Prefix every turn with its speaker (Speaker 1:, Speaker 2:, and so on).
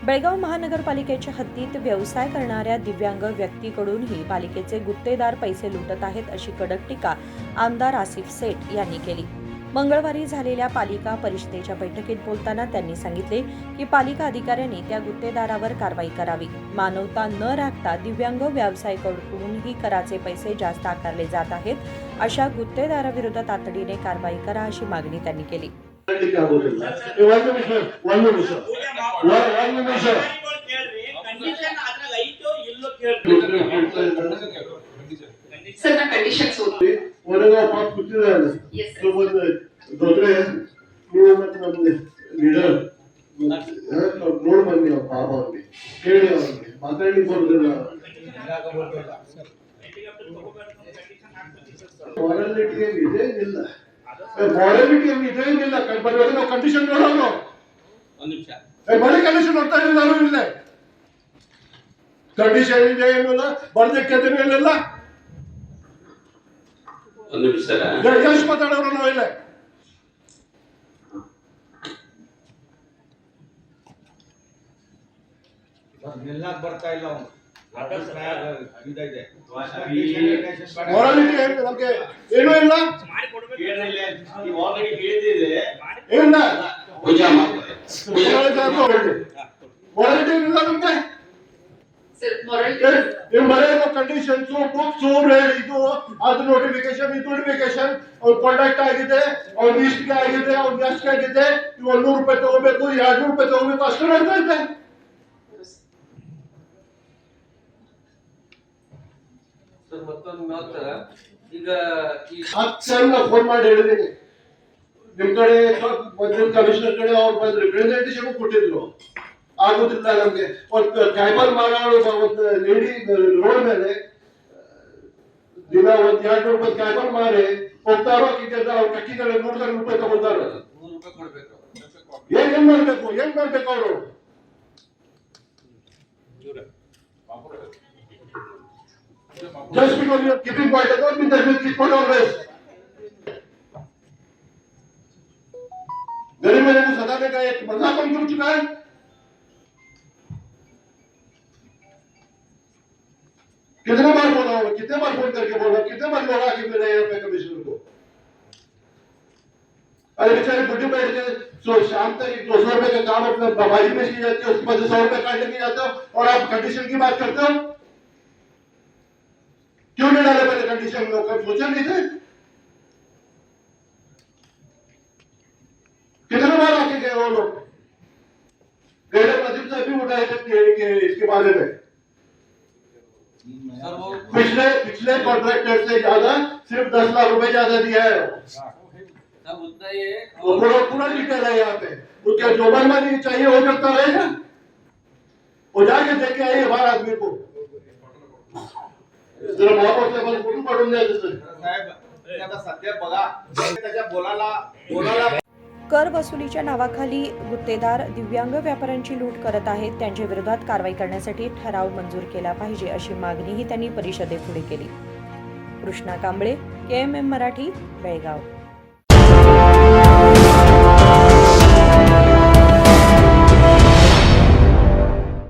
Speaker 1: बेळगाव महानगरपालिकेच्या हद्दीत व्यवसाय करणाऱ्या दिव्यांग व्यक्तीकडूनही पालिकेचे गुत्तेदार पैसे लुटत आहेत अशी कडक टीका आमदार आसिफ सेठ यांनी केली। मंगळवारी झालेल्या पालिका परिषदेच्या बैठकीत बोलताना त्यांनी सांगितले की पालिका अधिकाऱ्यांनी त्या गुत्तेदारावर कारवाई करावी। मानवता न राखता दिव्यांग व्यावसायिकांकडूनही कराचे पैसे जास्त आकारले जात आहेत, अशा गुत्तेदाराविरोधात तातडीने कारवाई करा अशी मागणी त्यांनी केली।
Speaker 2: ಮಾರಲಿಟಿ ಇದೆಯೇನಿಲ್ಲ ಬರಬೇಕು ನಾವು ಕಂಡೀಷನ್ ನೋಡೋಣ ಒಂದು ನಿಮಿಷ ಬರೀ ಕಂಡೀಷನ್ ನೋಡ್ತಾ ಇರೋದು ಇಲ್ಲ ಕಂಡೀಷನ್ ಇದೆ ಏನಿಲ್ಲ ಬರ್ದಕ್ಕೆ ಇಲ್ಲ
Speaker 3: ಒಂದು ನಿಮಿಷ
Speaker 2: ಎಷ್ಟು ಮಾತಾಡೋರು ನಾವು ಇಲ್ಲ
Speaker 4: ನಿಲ್ಲಕ್ ಬರ್ತಾ ಇಲ್ಲ ಅವನು
Speaker 2: ಮಾರಲಿಟಿ ನಮ್ಗೆ ಏನೂ ಇಲ್ಲ ಏನಿಲ್ಲ ಮಾರಲಿಟಿ ಇಲ್ಲ ನಮ್ಗೆ ಕಂಡೀಷನ್ಸ್ ಬುಕ್ಸ್ ಇದು ಅದು ನೋಟಿಫಿಕೇಶನ್ ಅವ್ರ ಕಾಂಟ್ಯಾಕ್ಟ್ ಆಗಿದೆ ಅವ್ರ ಲಿಸ್ಟ್ ಆಗಿದೆ ಅವ್ರ ಗೆಸ್ಟ್ ಆಗಿದೆ 100 ರೂಪಾಯಿ ತಗೋಬೇಕು 200 ರೂಪಾಯಿ ತಗೋಬೇಕು ಅಷ್ಟು ಹೇಳ್ತಾ ಇದ್ದೆ
Speaker 3: ಮತ್ತೊಂದು ಮಾತ್ರ ಈಗ ಈ
Speaker 2: 10 ಸಲ ಫೋನ್ ಮಾಡಿ ಹೇಳಿದ್ದೀನಿ ನಿಮ್ ಕಡೆ ಮೊದಲು ಕಮಿಷನರ್ ಕಡೆ ಅವ್ರು ಬಂದು ರಿಪ್ರೆಸೆಂಟೇಷನ್ ಕೊಟ್ಟಿದ್ರು ಆಗೋದಿಲ್ಲ ನಮ್ಗೆ ಒಂದು ಟ್ರೈಬಲ್ ಮಾಡೋರು ಒಂದು ಲೇಡಿ ರೋಡ್ ಮೇಲೆ ದಿನ ಒಂದ್ 200 ರೂಪಾಯಿ ಟ್ರೈಬಲ್ ಮಾರಿ ಹೋಗ್ತಾರೋ ಅವ್ರ ಕಕ್ಕಿಗಳು 100 ರೂಪಾಯಿ ತಗೊಳ್ತಾರ
Speaker 3: 100 ರೂಪಾಯಿ ಕೊಡ್ಬೇಕು
Speaker 2: ಏನ್ ಮಾಡ್ಬೇಕು ಅವರು Just because you are keeping quiet, don't mean that you keep on always. गरीब मेरे को सताने का एक मजाक बन चुका है। कितने बार बोला होगा, कितने बार फोन करके बोला, कितने बार बोला कि मेरे यहाँ पे कमिश्नर को। अरे बेचारे बुढ़ी बैठ के सो शाम तक 200 रुपए का काम अपने बाबाजी में की जाती है, उसके बाद 100 रुपए काट लेके जाते हो और आप कंडीशन की बात करते हो। क्यों नहीं डाले पहले कंडीशन लोग सोचा नहीं थे कितने बार आके गए वो लोग गैर नजीब से भी उठाए थे इसके बारे में पिछले कॉन्ट्रैक्टर से ज्यादा सिर्फ 10 लाख रुपए ज्यादा दिया है
Speaker 3: सब उतना ही है
Speaker 2: वो पूरा डिटेल है यहाँ पे तो क्या जो मनमानी चाहिए वो करता रहेगा वो जाके देख के आइए बाहर आदमी को जरा बाबा से बस फोटो काढून द्यायचं
Speaker 4: साहेब आता सध्या बघा त्याच्या बोलाला
Speaker 1: कर वसुलीच्या नावाखाली गुत्तेदार दिव्यांग व्यापाऱ्यांची लूट करत आहेत, त्यांच्या विरोधात कारवाई करण्यासाठी ठराव मंजूर केला पाहिजे अशी मागणीही त्यांनी परिषदेपुढे केली। कृष्णा कांबळे, KMM मराठी, बेळगाव।